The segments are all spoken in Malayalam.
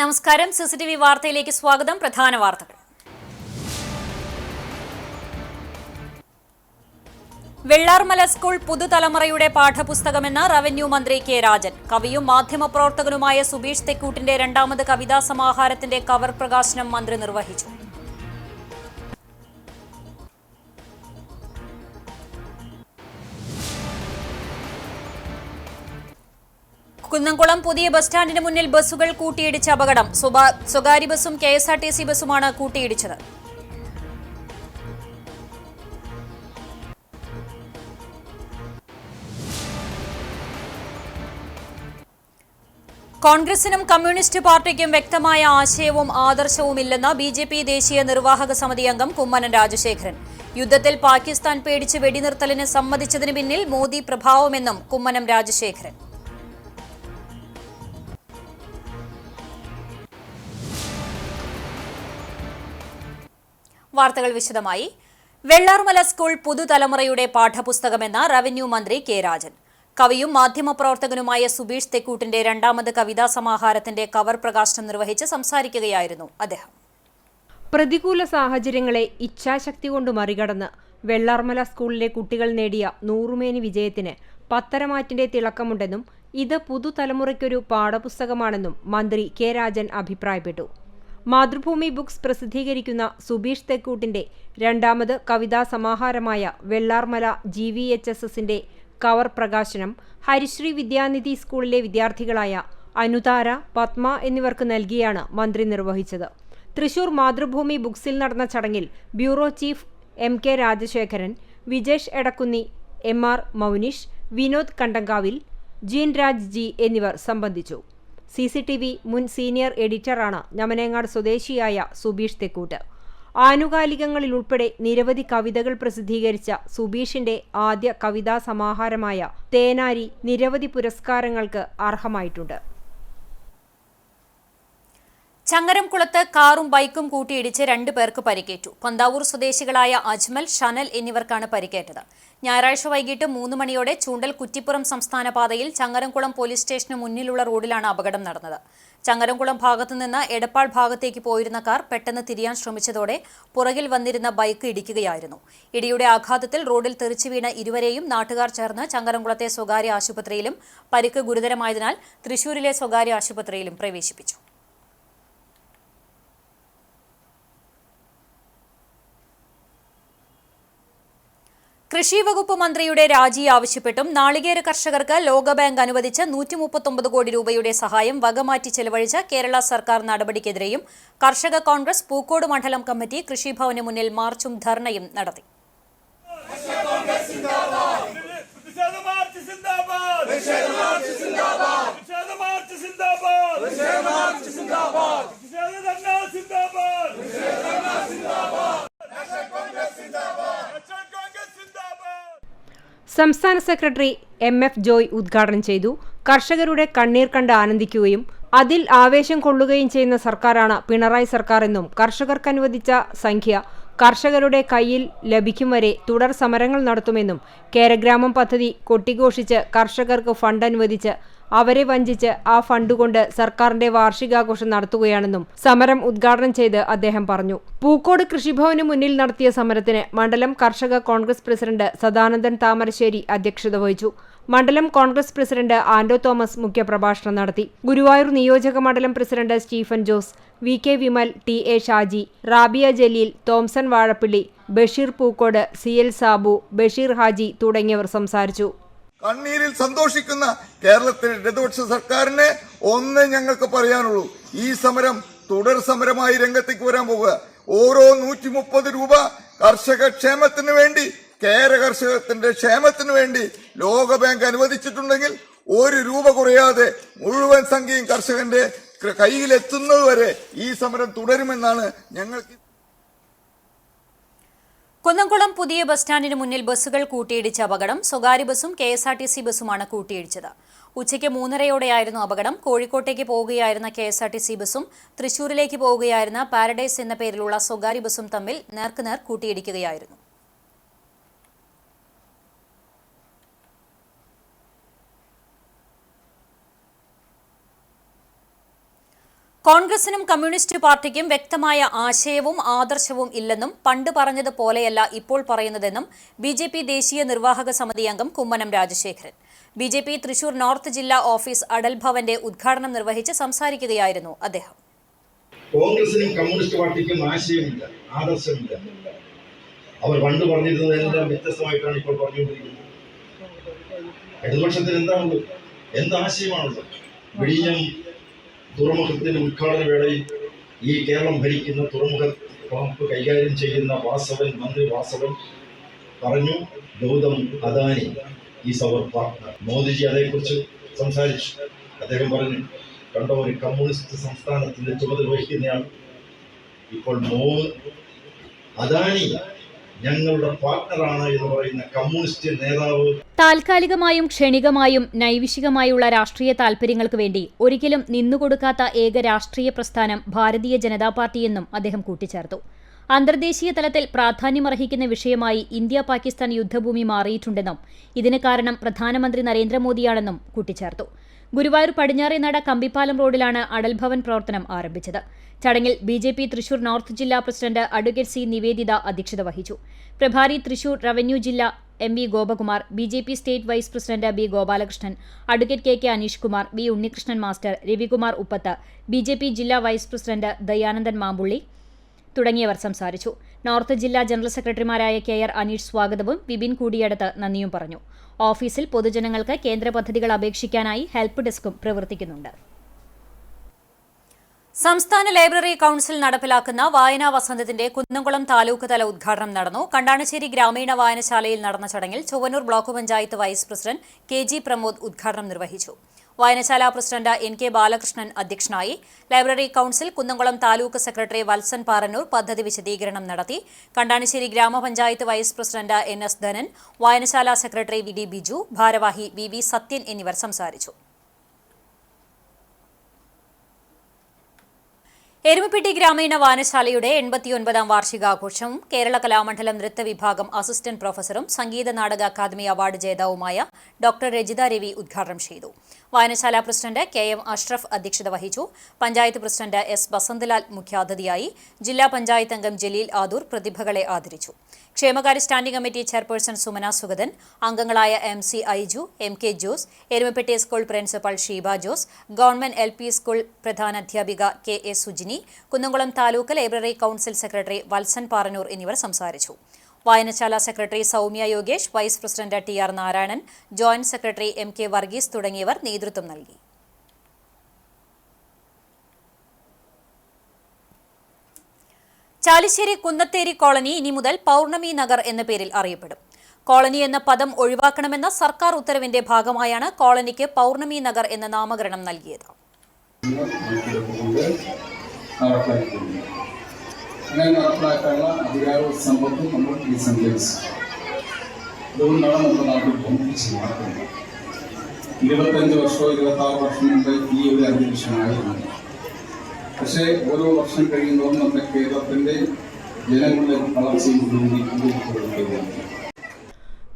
നമസ്കാരം. സിസിടിവി വാർത്തയിലേക്ക് സ്വാഗതം. പ്രധാന വാർത്തകൾ. വെള്ളാർമല സ്കൂൾ പുതുതലമുറയുടെ പാഠപുസ്തകമെന്ന് റവന്യൂ മന്ത്രി കെ രാജൻ. കവിയും മാധ്യമപ്രവർത്തകനുമായ സുബീഷ് തെക്കൂട്ടിന്റെ രണ്ടാമത് കവിതാ സമാഹാരത്തിന്റെ കവർ പ്രകാശനം മന്ത്രി നിർവഹിച്ചു. കുന്നംകുളം പുതിയ ബസ് സ്റ്റാൻഡിന് മുന്നിൽ ബസ്സുകൾ കൂട്ടിയിടിച്ച അപകടം. സ്വകാര്യ ബസ്സും കെഎസ്ആർടിസി ബസ്സുമാണ് കൂട്ടിയിടിച്ചത്. കോൺഗ്രസിനും കമ്മ്യൂണിസ്റ്റ് പാർട്ടിക്കും വ്യക്തമായ ആശയവും ആദർശവുമില്ലെന്ന് ബിജെപി ദേശീയ നിർവാഹക സമിതി അംഗം കുമ്മനം രാജശേഖരൻ. യുദ്ധത്തിൽ പാകിസ്ഥാൻ പേടിച്ച് വെടിനിർത്തലിന് സമ്മതിച്ചതിന് പിന്നിൽ മോദി പ്രഭാവമെന്നും കുമ്മനം രാജശേഖരൻ. വാർത്തകൾ വിശദമായി. വെള്ളാർമല സ്കൂൾ പുതുതലമുറയുടെ പാഠപുസ്തകമെന്ന റവന്യൂ മന്ത്രി കെ രാജൻ. കവിയും മാധ്യമപ്രവർത്തകനുമായ സുബീഷ് തെക്കൂട്ടിന്റെ രണ്ടാമത് കവിതാ സമാഹാരത്തിന്റെ കവർ പ്രകാശനം നിർവഹിച്ച് സംസാരിക്കുകയായിരുന്നു അദ്ദേഹം. പ്രതികൂല സാഹചര്യങ്ങളെ ഇച്ഛാശക്തി കൊണ്ട് മറികടന്ന് വെള്ളാർമല സ്കൂളിലെ കുട്ടികൾ നേടിയ നൂറുമേനി വിജയത്തിന് പത്തരമാറ്റിന്റെ തിളക്കമുണ്ടെന്നും ഇത് പുതുതലമുറയ്ക്കൊരു പാഠപുസ്തകമാണെന്നും മന്ത്രി കെ രാജൻ അഭിപ്രായപ്പെട്ടു. മാതൃഭൂമി ബുക്സ് പ്രസിദ്ധീകരിക്കുന്ന സുബീഷ് തെക്കൂട്ടിന്റെ രണ്ടാമത് കവിതാ സമാഹാരമായ വെള്ളാർമല GVHSSന്റെ കവർ പ്രകാശനം ഹരിശ്രീ വിദ്യാനിധി സ്കൂളിലെ വിദ്യാർത്ഥികളായ അനുതാര, പത്മ എന്നിവർക്ക് നൽകിയാണ് മന്ത്രി നിർവഹിച്ചത്. തൃശൂർ മാതൃഭൂമി ബുക്സിൽ നടന്ന ചടങ്ങിൽ bureau chief MK Rajasekharan, Vijesh Edakkunni, MR Mounish, Vinod Kandankavil, Jeenraj G എന്നിവർ സംബന്ധിച്ചു. CCTV മുൻ സീനിയർ എഡിറ്ററാണ് ഞമനേങ്ങാട് സ്വദേശിയായ സുബീഷ് തെക്കൂട്ട്. ആനുകാലികങ്ങളിലുൾപ്പെടെ നിരവധി കവിതകൾ പ്രസിദ്ധീകരിച്ച സുബീഷിന്റെ ആദ്യ കവിതാ സമാഹാരമായ തേനാരി നിരവധി പുരസ്കാരങ്ങൾക്ക് അർഹമായിട്ടുണ്ട്. ചങ്ങരംകുളത്ത് കാറും ബൈക്കും കൂട്ടിയിടിച്ച് 2 പേർക്ക് പരിക്കേറ്റു. പന്താവൂർ സ്വദേശികളായ അജ്മൽ, ഷനൽ എന്നിവർക്കാണ് പരിക്കേറ്റത്. ഞായറാഴ്ച വൈകിട്ട് 3 മണിയോടെ ചൂണ്ടൽ കുറ്റിപ്പുറം സംസ്ഥാന പാതയിൽ ചങ്ങരംകുളം പോലീസ് സ്റ്റേഷന് മുന്നിലുള്ള റോഡിലാണ് അപകടം നടന്നത്. ചങ്ങരംകുളം ഭാഗത്തുനിന്ന് എടപ്പാൾ ഭാഗത്തേക്ക് പോയിരുന്ന കാർ പെട്ടെന്ന് തിരിയാൻ ശ്രമിച്ചതോടെ പുറകിൽ വന്നിരുന്ന ബൈക്ക് ഇടിക്കുകയായിരുന്നു. ഇടിയുടെ ആഘാതത്തിൽ റോഡിൽ തെറിച്ചു വീണ ഇരുവരെയും നാട്ടുകാർ ചേർന്ന് ചങ്ങരംകുളത്തെ സ്വകാര്യ ആശുപത്രിയിലും പരിക്ക് ഗുരുതരമായതിനാൽ തൃശൂരിലെ സ്വകാര്യ ആശുപത്രിയിലും പ്രവേശിപ്പിച്ചു. കൃഷി വകുപ്പ് മന്ത്രിയുടെ രാജി ആവശ്യപ്പെട്ടും നാളികേര കർഷകർക്ക് ലോകബാങ്ക് അനുവദിച്ച 139 കോടി രൂപയുടെ സഹായം വകമാറ്റി ചെലവഴിച്ച കേരള സർക്കാർ നടപടിക്കെതിരെയും കർഷക കോൺഗ്രസ് പൂക്കോട് മണ്ഡലം കമ്മിറ്റി കൃഷിഭവന് മുന്നിൽ മാർച്ചും ധർണയും നടത്തി. സംസ്ഥാന സെക്രട്ടറി MF ജോയ് ഉദ്ഘാടനം ചെയ്തു. കർഷകരുടെ കണ്ണീർ കണ്ട് ആനന്ദിക്കുകയും അതിൽ ആവേശം കൊള്ളുകയും ചെയ്യുന്ന സർക്കാരാണ് പിണറായി സർക്കാർ എന്നും കർഷകർക്ക് അനുവദിച്ച സംഖ്യ കർഷകരുടെ കയ്യിൽ ലഭിക്കും വരെ തുടർ സമരങ്ങൾ നടത്തുമെന്നും കേരഗ്രാമം പദ്ധതി കൊട്ടിഘോഷിച്ച് കർഷകർക്ക് ഫണ്ട് അനുവദിച്ച് അവരെ വഞ്ചിച്ച് ആ ഫണ്ട് കൊണ്ട് സർക്കാരിന്റെ വാർഷികാഘോഷം നടത്തുകയാണെന്നും സമരം ഉദ്ഘാടനം ചെയ്ത് അദ്ദേഹം പറഞ്ഞു. പൂക്കോട് കൃഷിഭവന് മുന്നിൽ നടത്തിയ സമരത്തിന് മണ്ഡലം കർഷക കോൺഗ്രസ് പ്രസിഡന്റ് സദാനന്ദൻ താമരശ്ശേരി അധ്യക്ഷത വഹിച്ചു. മണ്ഡലം കോൺഗ്രസ് പ്രസിഡന്റ് ആന്റോ തോമസ് മുഖ്യപ്രഭാഷണം നടത്തി. ഗുരുവായൂർ നിയോജക മണ്ഡലം president Stephen Jose, VK Vimal, TA Shaji, Rabiya Jalil, Thomson Vazhappilly, Basheer Pookkode, CL Sabu, Basheer Haji തുടങ്ങിയവർ സംസാരിച്ചു. കണ്ണീരിൽ സന്തോഷിക്കുന്ന കേരളത്തിലെ ഇടതുപക്ഷ സർക്കാരിന് ഒന്നേ ഞങ്ങൾക്ക് പറയാനുള്ളൂ, ഈ സമരം തുടർ സമരമായി രംഗത്തേക്ക് വരാൻ പോകുക. ഓരോ 130 രൂപ കർഷക ക്ഷേമത്തിന് വേണ്ടി, കേര കർഷകത്തിന്റെ ക്ഷേമത്തിന് വേണ്ടി ലോകബാങ്ക് അനുവദിച്ചിട്ടുണ്ടെങ്കിൽ 1 രൂപ കുറയാതെ മുഴുവൻ സംഖ്യയും കർഷകന്റെ കയ്യിലെത്തുന്നതുവരെ ഈ സമരം തുടരുമെന്നാണ് ഞങ്ങൾക്ക്. കുന്നംകുളം പുതിയ ബസ് സ്റ്റാൻഡിന് മുന്നിൽ ബസ്സുകൾ കൂട്ടിയിടിച്ച അപകടം. സ്വകാര്യ ബസ്സും KSRTC ബസ്സുമാണ് കൂട്ടിയിടിച്ചത്. ഉച്ചയ്ക്ക് 3:30യോടെയായിരുന്നു അപകടം. കോഴിക്കോട്ടേക്ക് പോവുകയായിരുന്ന KSRTC ബസ്സും തൃശൂരിലേക്ക് പോവുകയായിരുന്ന പാരഡൈസ് എന്ന പേരിലുള്ള സ്വകാര്യ ബസ്സും തമ്മിൽ നേർക്കുനേർ കൂട്ടിയിടിക്കുകയായിരുന്നു. കോൺഗ്രസിനും കമ്മ്യൂണിസ്റ്റ് പാർട്ടിക്കും വ്യക്തമായ ആശയവും ആദർശവും ഇല്ലെന്നും പണ്ട് പറഞ്ഞതുപോലെയല്ല ഇപ്പോൾ പറയുന്നതെന്നും ബിജെപി ദേശീയ നിർവാഹക സമിതി അംഗം കുമ്മനം രാജശേഖരൻ. ബിജെപി തൃശൂർ നോർത്ത് ജില്ലാ ഓഫീസ് അടൽ ഭവന്റെ ഉദ്ഘാടനം നിർവഹിച്ച് സംസാരിക്കുകയായിരുന്നു അദ്ദേഹം. കോൺഗ്രസിനും കമ്മ്യൂണിസ്റ്റ് പാർട്ടിക്കും ആശയമില്ല, ആദർശമില്ല. അവർ പണ്ട് പറഞ്ഞിരുന്നതെല്ലാം വ്യത്യസ്തമായിട്ടാണ് ഇപ്പോൾ പറഞ്ഞുകൊണ്ടിരിക്കുന്നത്. ഇടതുപക്ഷത്തിന് എന്താണുള്ളത്? എന്താശയമാണുള്ളത്? വിഴിഞ്ഞം തുറമുഖത്തിന്റെ ഉദ്ഘാടന വേളയിൽ ഈ കേരളം ഭരിക്കുന്ന തുറമുഖ വകുപ്പ് കൈകാര്യം ചെയ്യുന്ന മന്ത്രി വാസവൻ പറഞ്ഞു, Gautam Adani is our partner. Modiji അതേക്കുറിച്ച് സംസാരിച്ചു. അദ്ദേഹം പറഞ്ഞു, കണ്ടോ, ഒരു കമ്മ്യൂണിസ്റ്റ് സംസ്ഥാനത്തിന്റെ ചുമതല വഹിക്കുന്നയാൾ ഇപ്പോൾ അദാനി ഞങ്ങളുടെ പാർട്ട്ണറാണ് എന്ന് പറയുന്ന കമ്മ്യൂണിസ്റ്റ് നേതാവ്. താൽക്കാലികമായും ക്ഷണികമായും നൈവിഷികമായുള്ള രാഷ്ട്രീയ താൽപര്യങ്ങൾക്ക് വേണ്ടി ഒരിക്കലും നിന്നുകൊടുക്കാത്ത ഏക രാഷ്ട്രീയ പ്രസ്ഥാനം ഭാരതീയ ജനതാ പാർട്ടിയെന്നും അദ്ദേഹം കൂട്ടിച്ചേർത്തു. അന്തർദേശീയ തലത്തിൽ പ്രാധാന്യമർഹിക്കുന്ന വിഷയമായി ഇന്ത്യ പാകിസ്ഥാൻ യുദ്ധഭൂമി മാറിയിട്ടുണ്ടെന്നും ഇതിന് കാരണം പ്രധാനമന്ത്രി നരേന്ദ്രമോദിയാണെന്നും കൂട്ടിച്ചേർത്തു. ഗുരുവായൂർ പടിഞ്ഞാറേനട കമ്പിപ്പാലം റോഡിലാണ് അടൽ ഭവൻ പ്രവർത്തനം ആരംഭിച്ചത്. ചടങ്ങിൽ ബിജെപി തൃശൂർ നോർത്ത് ജില്ലാ പ്രസിഡന്റ് അഡ്വക്കേറ്റ് സി നിവേദിത അധ്യക്ഷത വഹിച്ചു. പ്രഭാരി തൃശൂർ റവന്യൂ ജില്ലാ M V Gopakumar, BJP state vice president B Gopalakrishnan, advocate K K Aneesh Kumar, B Unnikrishnan master, Ravikumar Uppath, BJP ജില്ലാ വൈസ് പ്രസിഡന്റ് ദയാനന്ദൻ മാമ്പുള്ളി തുടങ്ങിയവർ സംസാരിച്ചു. നോർത്ത് ജില്ലാ ജനറൽ സെക്രട്ടറിമാരായ കെ ആർ അനീഷ് സ്വാഗതവും വിപിൻ കൂടിയടത്ത് നന്ദിയും പറഞ്ഞു. ഓഫീസിൽ പൊതുജനങ്ങൾക്ക് കേന്ദ്ര പദ്ധതികൾ അപേക്ഷിക്കാനായി ഹെൽപ്പ് ഡെസ്കും പ്രവർത്തിക്കുന്നുണ്ട്. സംസ്ഥാന ലൈബ്രറി കൌൺസിൽ നടപ്പിലാക്കുന്ന വായനാ വസന്തത്തിന്റെ കുന്നംകുളം താലൂക്ക് തല ഉദ്ഘാടനം നടന്നു. കണ്ടാണശ്ശേരി ഗ്രാമീണ വായനശാലയിൽ നടന്ന ചടങ്ങിൽ Chowwannur block panchayat vice president K G Pramod ഉദ്ഘാടനം നിർവഹിച്ചു. വായനശാല പ്രസിഡന്റ് എൻ കെ ബാലകൃഷ്ണൻ അധ്യക്ഷനായി. Library council Kunnamkulam taluk secretary Valsan Parannur പദ്ധതി വിശദീകരണം നടത്തി. Kandanassery gramapanchayat vice president N S Dhanan, വായനശാല സെക്രട്ടറി വി ഡി ബിജു, ഭാരവാഹി വി വി സത്യൻ എന്നിവർ സംസാരിച്ചു. എരുമപ്പെട്ടി ഗ്രാമീണ വായനശാലയുടെ 89ാം വാർഷികാഘോഷവും കേരള കലാമണ്ഡലം നൃത്തവിഭാഗം അസിസ്റ്റന്റ് പ്രൊഫസറും സംഗീത നാടക അക്കാദമി അവാർഡ് ജേതാവുമായ ഡോക്ടർ രജിത രവി ഉദ്ഘാടനം ചെയ്തു. വായനശാല പ്രസിഡന്റ് കെ എം അഷ്റഫ് അധ്യക്ഷത വഹിച്ചു. പഞ്ചായത്ത് പ്രസിഡന്റ് എസ് ബസന്തലാൽ മുഖ്യാതിഥിയായി. ജില്ലാ പഞ്ചായത്ത് അംഗം ജലീൽ ആദൂർ പ്രതിഭകളെ ആദരിച്ചു. ക്ഷേമകാര്യ standing committee chairperson Sumana Sugathan, അംഗങ്ങളായ M C Aiju, M K Jose, Erumapetty school principal Sheeba Jose, government LP school പ്രധാനാധ്യാപിക K A Sujini, Kunnamkulam taluk library council secretary Valsan Parannur എന്നിവർ സംസാരിച്ചു. വായനശാല secretary Soumya Yogesh, vice president TR Narayanan, joint secretary M K Varghese തുടങ്ങിയവർ നേതൃത്വം നൽകി. ചാലിശ്ശേരി കുന്നത്തേരി കോളനി ഇനി മുതൽ പൗർണമി നഗർ എന്ന പേരിൽ അറിയപ്പെടും. കോളനി എന്ന പദം ഒഴിവാക്കണമെന്ന സർക്കാർ ഉത്തരവിന്റെ ഭാഗമായാണ് കോളനിക്ക് പൗർണമി നഗർ എന്ന നാമകരണം നൽകിയത്. നടപ്പിലാക്കാനുള്ള അധികാരവും സമ്പത്തും നമ്മൾ ഈ സംഘടിച്ചു. അതുകൊണ്ടാണ് നമ്മുടെ നാട്ടിൽ കോൺഗ്രസ് നടക്കുന്നത്. 25 വർഷമോ 26 വർഷം മുമ്പ് ഈ ഒരു അന്തരീക്ഷമായിരുന്നു. പക്ഷേ ഓരോ വർഷം കഴിയുമ്പോൾ നമ്മുടെ കേരളത്തിന്റെ ജനങ്ങളുടെ വളർച്ചയും കൊണ്ടുകൊണ്ടിരിക്കുകയാണ്.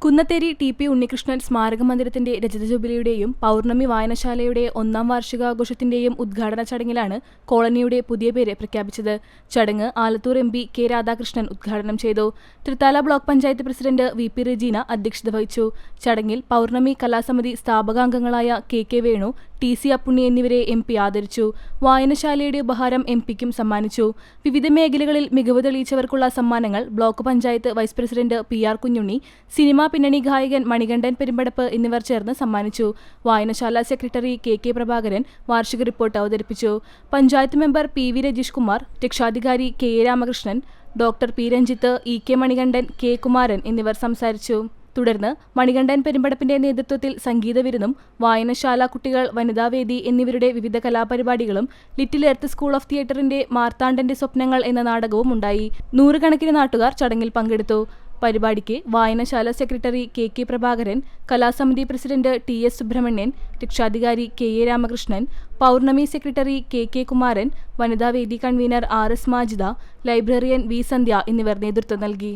കുന്നത്തേരി TP ഉണ്ണികൃഷ്ണൻ സ്മാരക മന്ദിരത്തിന്റെ രജത ജൂബിലിയുടെയും പൗർണമി വായനശാലയുടെ 1ാം വാർഷികാഘോഷത്തിന്റെയും ഉദ്ഘാടന ചടങ്ങിലാണ് കോളനിയുടെ പുതിയ പേര് പ്രഖ്യാപിച്ചത്. ചടങ്ങ് ആലത്തൂർ MP കെ രാധാകൃഷ്ണൻ ഉദ്ഘാടനം ചെയ്തു. Thrithala block panchayat president VP Regina അധ്യക്ഷത വഹിച്ചു. ചടങ്ങിൽ പൗർണമി കലാസമിതി സ്ഥാപകാംഗങ്ങളായ KK വേണു, TC അപ്പുണ്ണി എന്നിവരെ MP ആദരിച്ചു. വായനശാലയുടെ ഉപഹാരം MPക്കും സമ്മാനിച്ചു. വിവിധ മേഖലകളിൽ മികവ് തെളിയിച്ചവർക്കുള്ള സമ്മാനങ്ങൾ block panchayat vice president PR Kunjunni, cinema പിന്നണി ഗായകൻ മണികണ്ഠൻ പെരുമ്പടപ്പ് എന്നിവർ ചേർന്ന് സമ്മാനിച്ചു. വായനശാല സെക്രട്ടറി KK പ്രഭാകരൻ വാർഷിക റിപ്പോർട്ട് അവതരിപ്പിച്ചു. പഞ്ചായത്ത് മെമ്പർ PV രജീഷ് കുമാർ, രക്ഷാധികാരി KA Ramakrishnan, doctor P Ranjith, EK Manikandan, K Kumaran എന്നിവർ സംസാരിച്ചു. തുടർന്ന് മണികണ്ഠൻ പെരുമ്പടപ്പിന്റെ നേതൃത്വത്തിൽ സംഗീത വിരുന്നും വായനശാല കുട്ടികൾ വനിതാവേദി എന്നിവരുടെ വിവിധ കലാപരിപാടികളും ലിറ്റിൽ എർത്ത് സ്കൂൾ ഓഫ് തിയേറ്ററിന്റെ മാർത്താണ്ഡന്റെ സ്വപ്നങ്ങൾ എന്ന നാടകവും ഉണ്ടായി. 100 കണക്കിന് നാട്ടുകാർ ചടങ്ങിൽ പങ്കെടുത്തു. പരിപാടിക്ക് വായനശാല സെക്രട്ടറി KK പ്രഭാകരൻ, കലാസമിതി പ്രസിഡന്റ് TS സുബ്രഹ്മണ്യൻ, രക്ഷാധികാരി KA Ramakrishnan, Pournami secretary KK Kumaran, വനിതാവേദി convener RS Majida, librarian V Sandhya എന്നിവർ നേതൃത്വം നൽകി.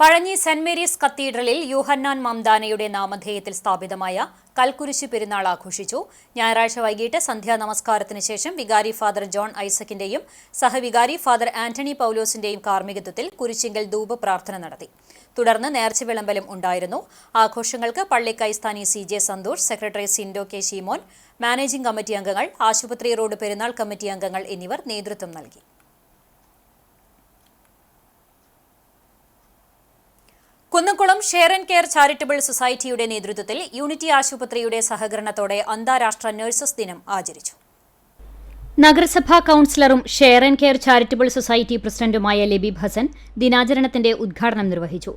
പഴഞ്ഞി സെന്റ് മേരീസ് കത്തീഡ്രലിൽ യൂഹന്നാൻ മംദാനയുടെ നാമധേയത്തിൽ സ്ഥാപിതമായ കൽക്കുരിശ് പെരുന്നാൾ ആഘോഷിച്ചു. ഞായറാഴ്ച വൈകിട്ട് സന്ധ്യാ നമസ്കാരത്തിന് ശേഷം വികാരി ഫാദർ ജോൺ ഐസക്കിന്റെയും സഹവികാരി ഫാദർ ആന്റണി പൌലോസിന്റെയും കാർമ്മികത്വത്തിൽ കുരിശിങ്കൽ ധൂപ പ്രാർത്ഥന നടത്തി. തുടർന്ന് നേർച്ച വിളമ്പലും ഉണ്ടായിരുന്നു. ആഘോഷങ്ങൾക്ക് പള്ളി കൈസ്ഥാനി CJ Santhosh, secretary Sindo K Sheemon, managing committee അംഗങ്ങൾ, ആശുപത്രി റോഡ് പെരുന്നാൾ കമ്മിറ്റി അംഗങ്ങൾ എന്നിവർ നേതൃത്വം നൽകി. Kunnamkulam share and care charitable സൊസൈറ്റിയുടെ നേതൃത്വത്തിൽ യൂണിറ്റി ആശുപത്രിയുടെ സഹകരണത്തോടെ അന്താരാഷ്ട്ര നഴ്സസ് ദിനം ആചരിച്ചു. നഗരസഭാ കൌൺസിലറും share and care charitable society പ്രസിഡന്റുമായ ലബീബ് ഹസൻ ദിനാചരണത്തിന്റെ ഉദ്ഘാടനം നിർവഹിച്ചു.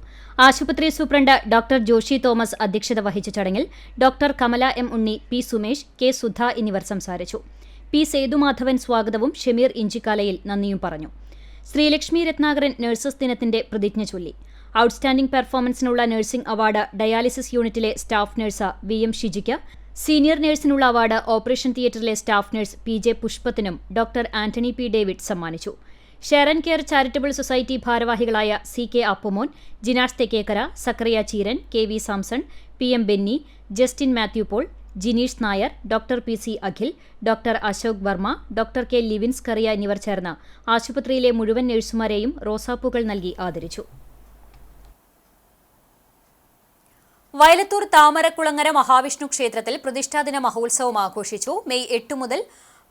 ആശുപത്രി സൂപ്രണ്ട് ഡോക്ടർ ജോഷി തോമസ് അധ്യക്ഷത വഹിച്ച ചടങ്ങിൽ ഡോക്ടർ കമല M. ഉണ്ണി, P. സുമേഷ്, K. സുധ എന്നിവർ സംസാരിച്ചു. P. സേതുമാധവൻ സ്വാഗതവും ഷമീർ ഇഞ്ചിക്കാലയിൽ നന്ദിയും പറഞ്ഞു. ശ്രീലക്ഷ്മി രത്നാകരൻ നഴ്സസ് ദിനത്തിന്റെ പ്രതിജ്ഞ ചൊല്ലി. ഔട്ട്സ്റ്റാൻഡിംഗ് പെർഫോമൻസിനുള്ള നഴ്സിംഗ് അവാർഡ് ഡയാലിസിസ് യൂണിറ്റിലെ സ്റ്റാഫ് നഴ്സ് VM ഷിജിക്ക്, സീനിയർ നഴ്സിനുള്ള അവാർഡ് ഓപ്പറേഷൻ തിയേറ്ററിലെ സ്റ്റാഫ് നഴ്സ് PJ പുഷ്പത്തിനും ഡോക്ടർ ആന്റണി P. ഡേവിഡ് സമ്മാനിച്ചു. Share and care charitable society ഭാരവാഹികളായ CK Appumon, Jinas Thekkekara, Zachariah Cheeran, KV Samson, PM Benny, Justin Mathew Paul, Jineesh Nair, doctor PC Akhil, doctor Ashok Varma, doctor K. Livins Kariya എന്നിവർ ചേർന്ന് ആശുപത്രിയിലെ മുഴുവൻ നഴ്സുമാരെയും റോസാപ്പൂക്കൾ നൽകി ആദരിച്ചു. വയലത്തൂർ താമരക്കുളങ്ങര മഹാവിഷ്ണു ക്ഷേത്രത്തിൽ പ്രതിഷ്ഠാദിന മഹോത്സവം ആഘോഷിച്ചു. മെയ് 8 മുതൽ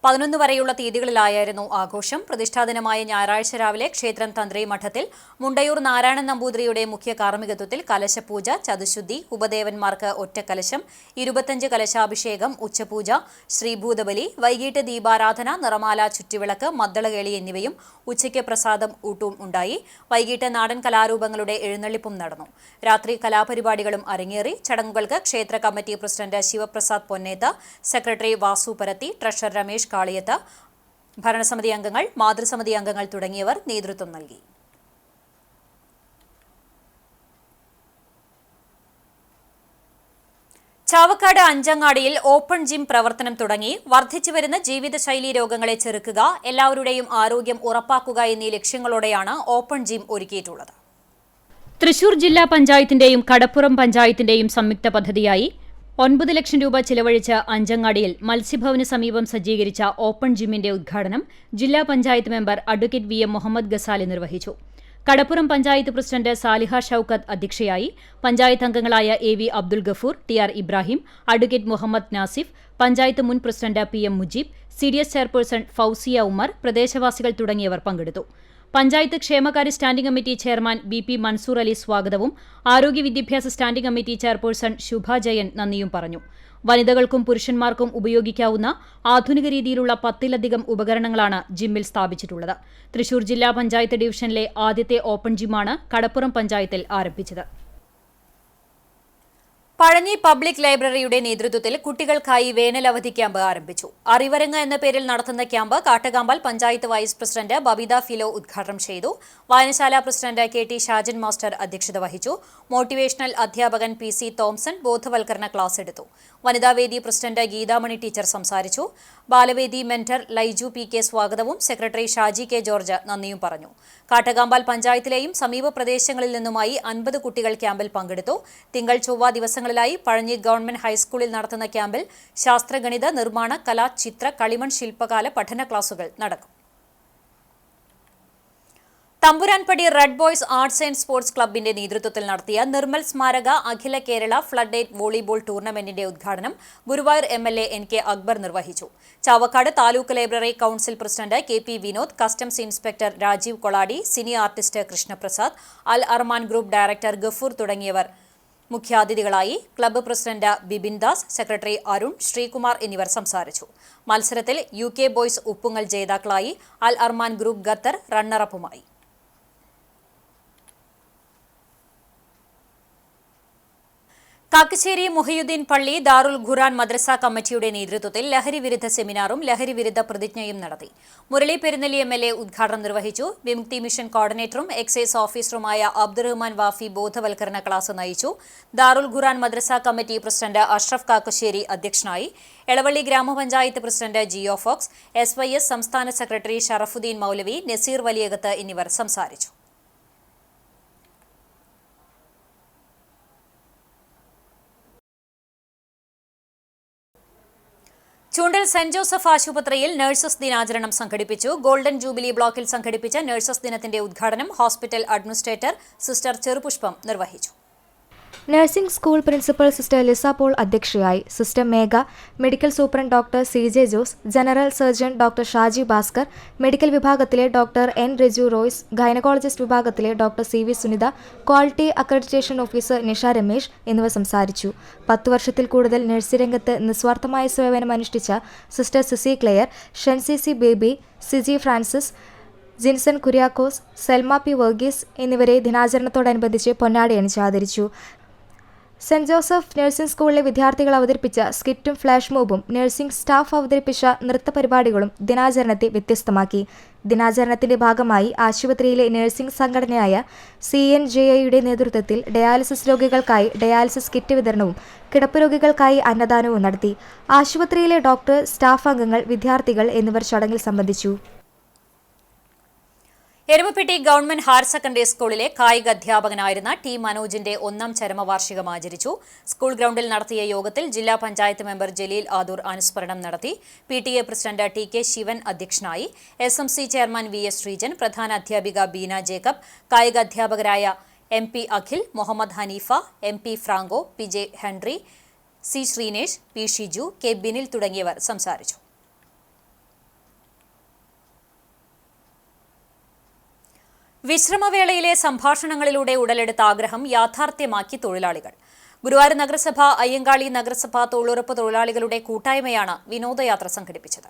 11 വരെയുള്ള തീയതികളിലായിരുന്നു ആഘോഷം. പ്രതിഷ്ഠാദിനമായ ഞായറാഴ്ച രാവിലെ ക്ഷേത്രം തന്ത്രി മഠത്തിൽ മുണ്ടയൂർ നാരായണൻ നമ്പൂതിരിയുടെ മുഖ്യ കാർമ്മികത്വത്തിൽ കലശപൂജ, ചതുശുദ്ധി, ഉപദേവന്മാർക്ക് ഒറ്റക്കലശം, 25 കലശാഭിഷേകം, ഉച്ചപൂജ, ശ്രീഭൂതബലി, വൈകിട്ട് ദീപാരാധന, നിറമാല, ചുറ്റുവിളക്ക്, മദ്ദളകേളി എന്നിവയും ഉച്ചയ്ക്ക് പ്രസാദം ഊട്ടും ഉണ്ടായി. വൈകിട്ട് നാടൻ കലാരൂപങ്ങളുടെ എഴുന്നള്ളിപ്പും നടന്നു. രാത്രി കലാപരിപാടികളും അരങ്ങേറി. ചടങ്ങുകൾക്ക് ക്ഷേത്ര committee president Sivaprasad Ponneth, secretary Vasu Parathi, treasurer Ramesh Kaliyath, ഭരണസമിതി അംഗങ്ങൾ, മാതൃസമിതി അംഗങ്ങൾ തുടങ്ങിയവർ നേതൃത്വം നൽകി. ചാവക്കാട് അഞ്ചങ്ങാടിയിൽ ഓപ്പൺ ജിം പ്രവർത്തനം തുടങ്ങി. വർദ്ധിച്ചുവരുന്ന ജീവിതശൈലീ രോഗങ്ങളെ ചെറുക്കുക, എല്ലാവരുടെയും ആരോഗ്യം ഉറപ്പാക്കുക എന്നീ ലക്ഷ്യങ്ങളോടെയാണ് ഓപ്പൺ ജിം ഒരുക്കിയിട്ടുള്ളത്. തൃശൂർ ജില്ലാ പഞ്ചായത്തിന്റെയും കടപ്പുറം പഞ്ചായത്തിന്റെയും സംയുക്ത പദ്ധതിയായി 9 ലക്ഷം രൂപ ചിലവഴിച്ച് അഞ്ചങ്ങാടിയിൽ മത്സ്യഭവന് സമീപം സജ്ജീകരിച്ച ഓപ്പൺ ജിമ്മിന്റെ ഉദ്ഘാടനം ജില്ലാ panchayat member advocate VM Muhammad Gazali നിർവഹിച്ചു. കടപ്പുറം പഞ്ചായത്ത് പ്രസിഡന്റ് സാലിഹ ഷൌക്കത്ത് അധ്യക്ഷയായി. പഞ്ചായത്ത് അംഗങ്ങളായ AV Abdul Gafoor, TR Ibrahim, advocate Muhammad Nasif, panchayat മുൻ president PM Mujeeb, CDS chairperson Fousiya Umar, പ്രദേശവാസികൾ തുടങ്ങിയവർ പങ്കെടുത്തു. പഞ്ചായത്ത് ക്ഷേമകാര്യ standing committee chairman BP Mansoor Ali സ്വാഗതവും ആരോഗ്യ വിദ്യാഭ്യാസ standing committee chairperson Shubha Jayan നന്ദിയും പറഞ്ഞു. വനിതകൾക്കും പുരുഷന്മാർക്കും ഉപയോഗിക്കാവുന്ന ആധുനിക രീതിയിലുള്ള 10-ലധികം ഉപകരണങ്ങളാണ് ജിമ്മിൽ സ്ഥാപിച്ചിട്ടുള്ളത്. തൃശൂർ ജില്ലാ പഞ്ചായത്ത് ഡിവിഷനിലെ ആദ്യത്തെ ഓപ്പൺ ജിമ്മാണ് കടപ്പുറം പഞ്ചായത്തിൽ ആരംഭിച്ചത്. പഴഞ്ഞി പബ്ലിക് ലൈബ്രറിയുടെ നേതൃത്വത്തിൽ കുട്ടികൾക്കായി വേനൽ അവധി ക്യാമ്പ് ആരംഭിച്ചു. അറിവരങ്ങ് എന്ന പേരിൽ നടത്തുന്ന camp Kattakampal panchayat vice president Babitha Philo ഉദ്ഘാടനം ചെയ്തു. വായനശാല പ്രസിഡന്റ് KT ഷാജൻ മാസ്റ്റർ അധ്യക്ഷത വഹിച്ചു. മോട്ടിവേഷണൽ അധ്യാപകൻ PC തോംസൺ ബോധവൽക്കരണ ക്ലാസ് എടുത്തു. വനിതാവേദി പ്രസിഡന്റ് ഗീതാമണി ടീച്ചർ സംസാരിച്ചു. ബാലവേദി മെന്റർ ലൈജു PK സ്വാഗതവും സെക്രട്ടറി ഷാജി K ജോർജ് നന്ദിയും പറഞ്ഞു. കാട്ടകാമ്പാൽ പഞ്ചായത്തിലെയും സമീപ പ്രദേശങ്ങളിൽ നിന്നുമായി 50 കുട്ടികൾ ക്യാമ്പിൽ പങ്കെടുത്തു. തിങ്കൾ ചൊവ്വ ദിവസങ്ങളിലായി പഴഞ്ഞി ഗവൺമെന്റ് ഹൈസ്കൂളിൽ നടത്തുന്ന ക്യാമ്പിൽ ശാസ്ത്രഗണിത, നിർമ്മാണ, കലാ, ചിത്ര, കളിമൺ ശില്പകാല പഠന ക്ലാസുകൾ നടക്കും. Thampuranpadi red boys arts and sports ക്ലബിന്റെ നേതൃത്വത്തിൽ നടത്തിയ നിർമ്മൽ സ്മാരക അഖില കേരള ഫ്ലഡ് ലൈറ്റ് വോളിബോൾ ടൂർണമെന്റിന്റെ ഉദ്ഘാടനം ഗുരുവായൂർ MLA NK അക്ബർ നിർവഹിച്ചു. Chavakkad taluk library council president KP Vinod, customs inspector Rajeev Koladi, cine artist Krishnaprasad, Al Arman group director Gafoor തുടങ്ങിയവർ മുഖ്യാതിഥികളായി. Club president Bibin Das, secretary Arun, Sreekumar എന്നിവർ സംസാരിച്ചു. മത്സരത്തിൽ UK ബോയ്സ് ഉപ്പുങ്ങൽ ജേതാക്കളായി. അൽ അർമാൻ ഗ്രൂപ്പ് ഖത്തർ റണ്ണറപ്പുമായി. കാക്കശ്ശേരി മുഹയുദ്ദീൻ പള്ളി ദാറുൽ ഖുർആൻ മദ്രസ കമ്മിറ്റിയുടെ നേതൃത്വത്തിൽ ലഹരിവിരുദ്ധ സെമിനാറും ലഹരിവിരുദ്ധ പ്രതിജ്ഞയും നടത്തി. മുരളി പെരുന്നെല്ലി MLA ഉദ്ഘാടനം നിർവഹിച്ചു. വിമുക്തി മിഷൻ കോർഡിനേറ്ററും എക്സൈസ് ഓഫീസറുമായ അബ്ദുറഹ്മാൻ വാഫി ബോധവൽക്കരണ ക്ലാസ് നയിച്ചു. ദാറുൽ ഖുർആൻ മദ്രസ കമ്മിറ്റി പ്രസിഡന്റ് അഷ്റഫ് കാക്കശ്ശേരി അധ്യക്ഷനായി. എളവള്ളി ഗ്രാമപഞ്ചായത്ത് പ്രസിഡന്റ് ജിയോ ഫോക്സ്, SYS സംസ്ഥാന സെക്രട്ടറി ഷറഫുദ്ദീൻ മൗലവി, നസീർ വലിയകത്ത് എന്നിവർ സംസാരിച്ചു. ചൂണ്ടൽ സെന്റ് ജോസഫ് ആശുപത്രിയിൽ നഴ്സസ് ദിനാചരണം സംഘടിപ്പിച്ചു. ഗോൾഡൻ ജൂബിലി ബ്ലോക്കിൽ സംഘടിപ്പിച്ച നഴ്സസ് ദിനത്തിന്റെ ഉദ്ഘാടനം ഹോസ്പിറ്റൽ അഡ്മിനിസ്ട്രേറ്റർ സിസ്റ്റർ ചെറുപുഷ്പം നിർവഹിച്ചു. Nursing school principal sister Lisa Paul അധ്യക്ഷയായി. Sister Megha, medical superintendent doctor CJ Jose, general surgeon doctor Shaji Bhaskar, medical വിഭാഗത്തിലെ doctor N Riju Royce, gynaecologist വിഭാഗത്തിലെ doctor CV Sunitha, quality accreditation officer Nisha Ramesh എന്നിവർ സംസാരിച്ചു. 10 വർഷത്തിൽ കൂടുതൽ നഴ്സിംഗ് രംഗത്ത് നിസ്വാർത്ഥമായ സേവനം അനുഷ്ഠിച്ച sister Sisi Claire, Shensy C Baby, Siji Francis, Jinson Kuriakose, Selma P Varghese എന്നിവരെ ദിനാചരണത്തോടനുബന്ധിച്ച് പൊന്നാടി അണിച്ച് ആദരിച്ചു. സെന്റ് ജോസഫ് നഴ്സിംഗ് സ്കൂളിലെ വിദ്യാർത്ഥികൾ അവതരിപ്പിച്ച സ്കിറ്റും ഫ്ലാഷ് മോബും നഴ്സിംഗ് സ്റ്റാഫ് അവതരിപ്പിച്ച നൃത്തപരിപാടികളും ദിനാചരണത്തെ വ്യത്യസ്തമാക്കി. ദിനാചരണത്തിന്റെ ഭാഗമായി ആശുപത്രിയിലെ നഴ്സിംഗ് സംഘടനയായ CNJIയുടെ നേതൃത്വത്തിൽ ഡയാലിസിസ് രോഗികൾക്കായി ഡയാലിസിസ് കിറ്റ് വിതരണവും കിടപ്പ് രോഗികൾക്കായി അന്നദാനവും നടത്തി. ആശുപത്രിയിലെ ഡോക്ടർ, സ്റ്റാഫ് അംഗങ്ങൾ, വിദ്യാർത്ഥികൾ എന്നിവർ ചടങ്ങിൽ സംബന്ധിച്ചു. എരുമപ്പെട്ടി ഗവൺമെന്റ് ഹയർ സെക്കൻഡറി സ്കൂളിലെ കായിക അധ്യാപകനായിരുന്ന T മനോജിന്റെ 1ാം ചരമവാർഷികം ആചരിച്ചു. സ്കൂൾ ഗ്രൗണ്ടിൽ നടത്തിയ യോഗത്തിൽ ജില്ലാ പഞ്ചായത്ത് മെമ്പർ ജലീൽ ആദൂർ അനുസ്മരണം നടത്തി. PTA പ്രസിഡന്റ് TK ശിവൻ അധ്യക്ഷനായി. SMC ചെയർമാൻ VS ശ്രീജൻ, പ്രധാന അധ്യാപിക ബീന ജേക്കബ്, കായിക അധ്യാപകരായ MP Akhil, Muhammad Haneefa, MP Franco, PJ Henry, C Sreenesh, P Shiju, K Binil തുടങ്ങിയവർ സംസാരിച്ചു. വിശ്രമവേളയിലെ സംഭാഷണങ്ങളിലൂടെ ഉടലെടുത്ത ആഗ്രഹം യാഥാർത്ഥ്യമാക്കി തൊഴിലാളികൾ. ഗുരുവായൂർ നഗരസഭ, അയ്യങ്കാളി നഗരസഭ തൊഴിലുറപ്പ് തൊഴിലാളികളുടെ കൂട്ടായ്മയാണ് വിനോദയാത്ര സംഘടിപ്പിച്ചത്.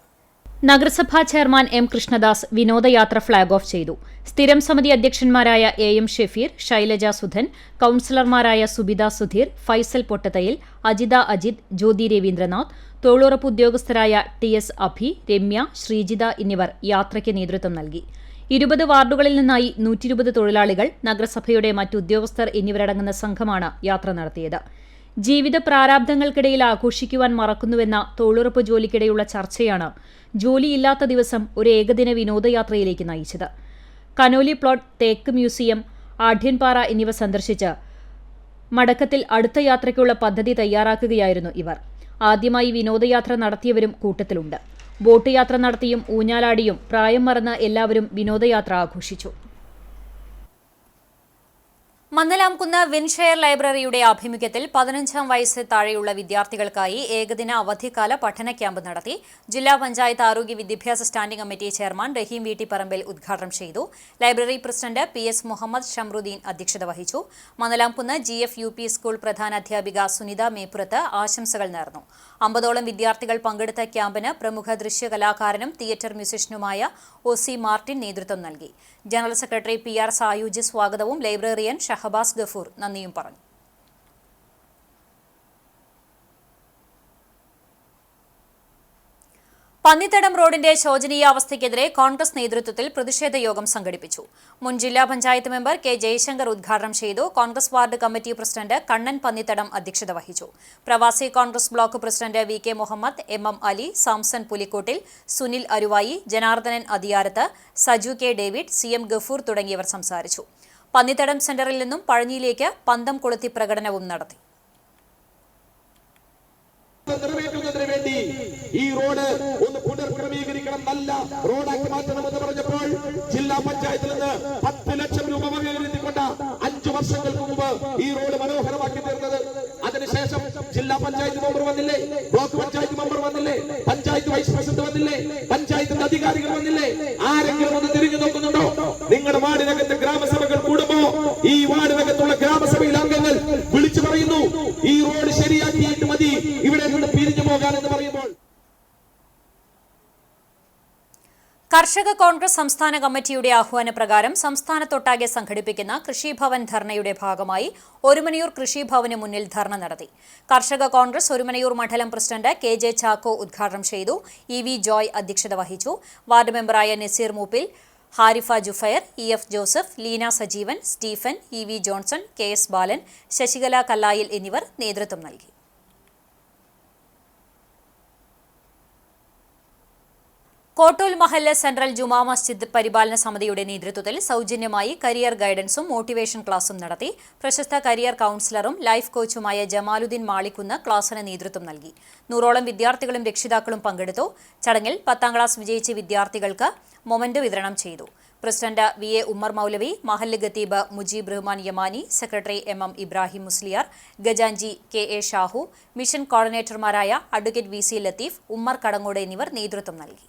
നഗരസഭാ ചെയർമാൻ M കൃഷ്ണദാസ് വിനോദയാത്ര ഫ്ളാഗ് ഓഫ് ചെയ്തു. സ്ഥിരം സമിതി അധ്യക്ഷന്മാരായ AM ഷെഫീർ, ശൈലജ സുധൻ, കൌൺസിലർമാരായ സുബിത സുധീർ, ഫൈസൽ പൊട്ടത്തയിൽ, അജിത അജിത്, ജ്യോതി രവീന്ദ്രനാഥ്, തൊഴിലുറപ്പ് ഉദ്യോഗസ്ഥരായ TS അഭി, രമ്യ, ശ്രീജിത എന്നിവർ യാത്രയ്ക്ക് നേതൃത്വം നൽകി. 20 വാർഡുകളിൽ നിന്നായി 120 തൊഴിലാളികൾ, നഗരസഭയുടെ മറ്റുദ്യോഗസ്ഥർ എന്നിവരടങ്ങുന്ന സംഘമാണ് യാത്ര നടത്തിയത്. ജീവിത പ്രാരാബ്ധങ്ങൾക്കിടയിൽ ആഘോഷിക്കുവാൻ മറക്കുന്നുവെന്ന തൊഴിലുറപ്പ് ജോലിക്കിടെയുള്ള ചർച്ചയാണ് ജോലിയില്ലാത്ത ദിവസം ഒരു ഏകദിന വിനോദയാത്രയിലേക്ക് നയിച്ചത്. കനോലി പ്ലോട്ട്, തേക്ക് മ്യൂസിയം, ആഢ്യൻപാറ എന്നിവ സന്ദർശിച്ച് മടക്കത്തിൽ അടുത്ത യാത്രയ്ക്കുള്ള പദ്ധതി തയ്യാറാക്കുകയായിരുന്നു ഇവർ. ആദ്യമായി വിനോദയാത്ര നടത്തിയവരും കൂട്ടത്തിലുണ്ട്. ബോട്ട് യാത്ര നടത്തിയും ഊഞ്ഞാലാടിയും പ്രായം മറന്ന് എല്ലാവരും വിനോദയാത്ര ആഘോഷിച്ചു. മന്നലാംകുന്ന് വിൻഷെയർ ലൈബ്രറിയുടെ ആഭിമുഖ്യത്തിൽ 15ാം വയസ്സിൽ താഴെയുള്ള വിദ്യാർത്ഥികൾക്കായി ഏകദിന അവധിക്കാല പഠന ക്യാമ്പ് നടത്തി. ജില്ലാ പഞ്ചായത്ത് ആരോഗ്യ വിദ്യാഭ്യാസ standing committee chairman Raheem Veettipparambil ഉദ്ഘാടനം ചെയ്തു. Library president PS Muhammad Shamruddeen അധ്യക്ഷത വഹിച്ചു. മന്നലാംകുന്ന് GF UP സ്കൂൾ പ്രധാനാധ്യാപിക സുനിത മേപ്പുറത്ത് ആശംസകൾ നേർന്നു. 50ഓളം വിദ്യാർത്ഥികൾ പങ്കെടുത്ത ക്യാമ്പിന് പ്രമുഖ ദൃശ്യകലാകാരനും തിയേറ്റർ മ്യൂസിഷ്യനുമായ OC മാർട്ടിൻ നേതൃത്വം നൽകി. ജനറൽ സെക്രട്ടറി PR സായൂജ് സ്വാഗതവും ലൈബ്രറിയൻ ഷഹബാസ് ഗഫൂർ നന്ദിയും പറഞ്ഞു. പന്നിത്തടം റോഡിന്റെ ശോചനീയാവസ്ഥയ്ക്കെതിരെ കോൺഗ്രസ് നേതൃത്വത്തിൽ പ്രതിഷേധ യോഗം സംഘടിപ്പിച്ചു. മുൻ ജില്ലാ പഞ്ചായത്ത് മെമ്പർ K ജയശങ്കർ ഉദ്ഘാടനം ചെയ്തു. Congress ward committee president Kannan Pannithadam അധ്യക്ഷത വഹിച്ചു. പ്രവാസി Congress block president VK Muhammad, MM Ali, Samson Pulikkottil, Sunil Aruvayi, Janardhanan Athiyarath, Saju K David, CM Gafoor തുടങ്ങിയവർ സംസാരിച്ചു. പന്നിത്തടം സെന്ററിൽ നിന്നും പഴഞ്ഞിയിലേക്ക് പന്തം കൊളുത്തി പ്രകടനവും നടത്തി. നിറവേറ്റുന്നതിന് വേണ്ടി ഈ റോഡ് ഒന്ന് പുനർക്രമീകരിക്കണം, നല്ല റോഡാക്കി മാറ്റണമെന്ന് പറഞ്ഞപ്പോൾ ജില്ലാ പഞ്ചായത്തിൽ നിന്ന് 10 ലക്ഷം രൂപ വകയിരുത്തിക്കൊണ്ട് 5 വർഷങ്ങൾക്ക് മുമ്പ് ഈ റോഡ് മനോഹരമാക്കി തീർന്നത്. അതിനുശേഷം ജില്ലാ പഞ്ചായത്ത് മെമ്പർ വന്നില്ലേ, ബ്ലോക്ക് പഞ്ചായത്ത് മെമ്പർ വന്നില്ലേ, പഞ്ചായത്ത് വൈസ് പ്രസിഡന്റ് വന്നില്ലേ, പഞ്ചായത്തിന്റെ അധികാരികൾ വന്നില്ലേ? ആരെങ്കിലും ഒന്ന് തിരിഞ്ഞു നോക്കുന്നുണ്ടോ? നിങ്ങളുടെ വാർഡിനകത്ത് ഗ്രാമസഭകൾ കൂടുമ്പോ ഈ വാർഡിനകത്തുള്ള ഗ്രാമസഭയിലെ അംഗങ്ങൾ വിളിച്ചു പറയുന്നു, ഈ റോഡ് ശരിയാക്കിയിട്ട് മതി ഇവിടെ നിന്ന് പിരിഞ്ഞു പോകാനെന്ന് പറയുമ്പോൾ കർഷക കോൺഗ്രസ് സംസ്ഥാന കമ്മിറ്റിയുടെ ആഹ്വാനപ്രകാരം സംസ്ഥാനത്തൊട്ടാകെ സംഘടിപ്പിക്കുന്ന കൃഷിഭവൻ ധർണയുടെ ഭാഗമായി ഒരുമനയൂർ കൃഷിഭവന് മുന്നിൽ ധർണ നടത്തി. കർഷക കോൺഗ്രസ് ഒരുമനയൂർ മണ്ഡലം പ്രസിഡന്റ് KJ ചാക്കോ ഉദ്ഘാടനം ചെയ്തു. EV ജോയ് അധ്യക്ഷത വഹിച്ചു. വാർഡ് മെമ്പറായ Naseer Mooppil, Harifa Jufair, EF Joseph, Leena Sajeevan, Stephen, EV Johnson, KS Balan, Sasikala Kallayil എന്നിവർ നേതൃത്വം നൽകി. കോട്ടൂൽ മഹല്ല് സെൻട്രൽ ജുമാ മസ്ജിദ് പരിപാലന സമിതിയുടെ നേതൃത്വത്തിൽ സൗജന്യമായി കരിയർ ഗൈഡൻസും മോട്ടിവേഷൻ ക്ലാസും നടത്തി. പ്രശസ്ത കരിയർ കൌൺസിലറും ലൈഫ് കോച്ചുമായ ജമാലുദ്ദീൻ മാളിക്കുന്ന് ക്ലാസിന് നേതൃത്വം നൽകി. 100ഓളം വിദ്യാർത്ഥികളും രക്ഷിതാക്കളും പങ്കെടുത്തു. ചടങ്ങിൽ 10ാം ക്ലാസ് വിജയിച്ച വിദ്യാർത്ഥികൾക്ക് മൊമെന്റ് വിതരണം ചെയ്തു. പ്രസിഡന്റ് VA ഉമ്മർ മൗലവി, മഹല്ല് ഖത്തീബ് മുജീബ് റഹ്മാൻ യമാനി, സെക്രട്ടറി MM ഇബ്രാഹിം മുസ്ലിയാർ, ഖജാൻജി KA ഷാഹു, മിഷൻ കോർഡിനേറ്റർമാരായ അഡ്വക്കേറ്റ് VC ലത്തീഫ്, ഉമ്മർ കടങ്ങോട് എന്നിവർ നേതൃത്വം നൽകി.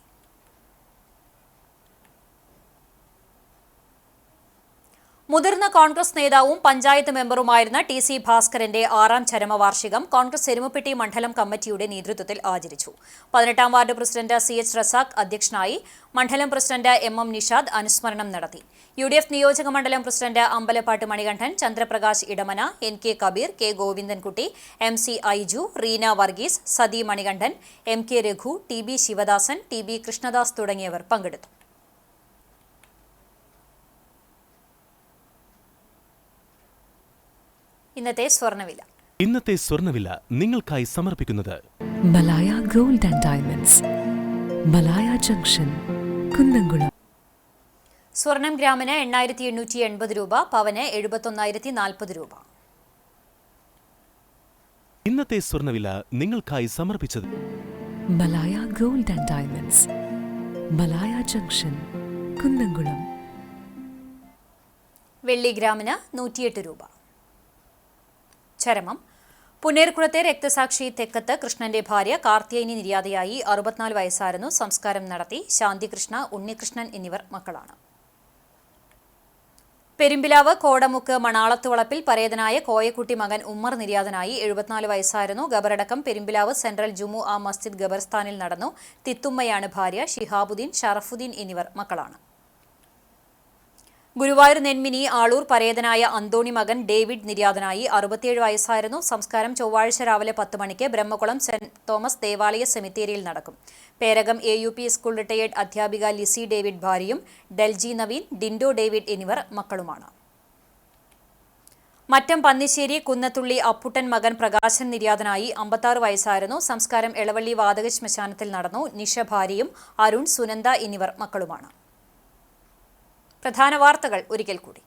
മുതിർന്ന കോൺഗ്രസ് നേതാവും പഞ്ചായത്ത് മെമ്പറുമായിരുന്ന TC ഭാസ്കരന്റെ 6ാം ചരമവാർഷികം കോൺഗ്രസ് എരുമപ്പെട്ടി മണ്ഡലം കമ്മിറ്റിയുടെ നേതൃത്വത്തിൽ ആചരിച്ചു. 18ാം വാർഡ് പ്രസിഡന്റ് CH റസാഖ് അധ്യക്ഷനായി. മണ്ഡലം പ്രസിഡന്റ് MM നിഷാദ് അനുസ്മരണം നടത്തി. UDF നിയോജക മണ്ഡലം president Ambalappattu Manikandan, Chandraprakash Edamana, NK Kabeer, K Govindankutty, MC Aiju, Reena Varghese, Sathi Manikandan, MK Raghu, TB Sivadasan, TB Krishnadas തുടങ്ങിയവർ പങ്കെടുത്തു. ഇന്നത്തെ സ്വർണ്ണവില നിങ്ങൾക്കായി സമർപ്പിക്കുന്നത് Malaya gold and diamonds, Malaya junction, Kunnamkulam. സ്വർണം ഗ്രാമിന് 8,880 രൂപ, പവന് 71,040 രൂപ. ഇന്നത്തെ സ്വർണ്ണവില നിങ്ങൾക്കായി സമർപ്പിച്ചത് Malaya gold and diamonds, Malaya junction, Kunnamkulam. വെള്ളി ഗ്രാമിന് 108 രൂപ. ചരമം: പുന്നേർകുളത്തെ രക്തസാക്ഷി തെക്കത്ത് കൃഷ്ണന്റെ ഭാര്യ കാർത്തിയായനി നിര്യാതയായി. 64 വയസ്സായിരുന്നു. സംസ്കാരം നടത്തി. ശാന്തികൃഷ്ണ, ഉണ്ണികൃഷ്ണൻ എന്നിവർ മക്കളാണ്. പെരുമ്പിലാവ് കോടമുക്ക് മണാളത്തുവളപ്പിൽ പരേതനായ കോയക്കുട്ടി മകൻ ഉമ്മർ നിര്യാതനായി. 74 വയസ്സായിരുന്നു. ഖബറടക്കം പെരുമ്പിലാവ് സെൻട്രൽ ജുമുഅ മസ്ജിദ് ഖബർസ്ഥാനിൽ നടന്നു. തിത്തുമ്മയാണ് ഭാര്യ. ഷിഹാബുദ്ദീൻ, ഷറഫുദ്ദീൻ എന്നിവർ മക്കളാണ്. ഗുരുവായൂർ നെന്മിനി ആളൂർ പരേതനായ അന്തോണി മകൻ ഡേവിഡ് നിര്യാതനായി. 67 വയസ്സായിരുന്നു. സംസ്കാരം ചൊവ്വാഴ്ച രാവിലെ 10 മണിക്ക് ബ്രഹ്മകുളം സെന്റ് തോമസ് ദേവാലയ സെമിത്തേരിയിൽ നടക്കും. പേരകം AUP സ്കൂൾ റിട്ടയേർഡ് അധ്യാപിക ലിസി ഡേവിഡ് ഭാര്യയും ഡെൽജി നവീൻ, ഡിൻഡോ ഡേവിഡ് എന്നിവർ മക്കളുമാണ്. മറ്റം പന്നിശ്ശേരി കുന്നത്തുള്ളി അപ്പുട്ടൻ മകൻ പ്രകാശൻ നിര്യാതനായി. 56 വയസ്സായിരുന്നു. സംസ്കാരം എളവള്ളി വാതക ശ്മശാനത്തിൽ നടന്നു. നിഷ ഭാര്യയും അരുൺ, സുനന്ദ എന്നിവർ മക്കളുമാണ്. പ്രധാന വാർത്തകൾ ഒരിക്കൽ കൂടി.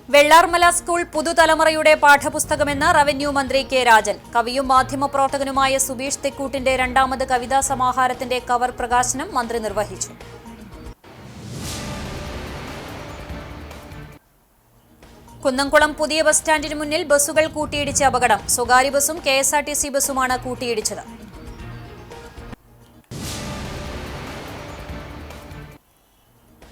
വെള്ളാർമല സ്കൂൾ പുതുതലമുറയുടെ പാഠപുസ്തകമെന്ന് റവന്യൂ മന്ത്രി K രാജൻ. കവിയും മാധ്യമപ്രവർത്തകനുമായ സുബീഷ് തെക്കൂട്ടിന്റെ 2ാമത് കവിതാ സമാഹാരത്തിന്റെ കവർ പ്രകാശനം മന്ത്രി നിർവഹിച്ചു. കുന്നംകുളം പുതിയ ബസ് സ്റ്റാൻഡിന് മുന്നിൽ ബസ്സുകൾ കൂട്ടിയിടിച്ച അപകടം. സ്വകാര്യ ബസും KSRTC ബസുമാണ് കൂട്ടിയിടിച്ചത്.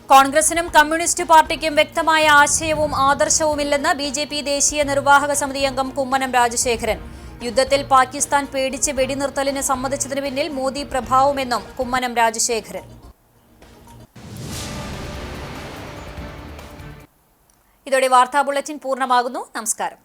കോൺഗ്രസിനും കമ്മ്യൂണിസ്റ്റ് പാർട്ടിക്കും വ്യക്തമായ ആശയവും ആദർശവുമില്ലെന്ന് BJP ദേശീയ നിർവാഹക സമിതി അംഗം കുമ്മനം രാജശേഖരൻ. യുദ്ധത്തിൽ പാകിസ്ഥാൻ പേടിച്ച് വെടിനിർത്തലിന് സമ്മതിച്ചതിന് പിന്നിൽ മോദി പ്രഭാവമെന്നും കുമ്മനം രാജശേഖരൻ. ഇതോടെ വാർത്താ ബുള്ളറ്റിൻ പൂർണ്ണമാകുന്നു. നമസ്കാരം.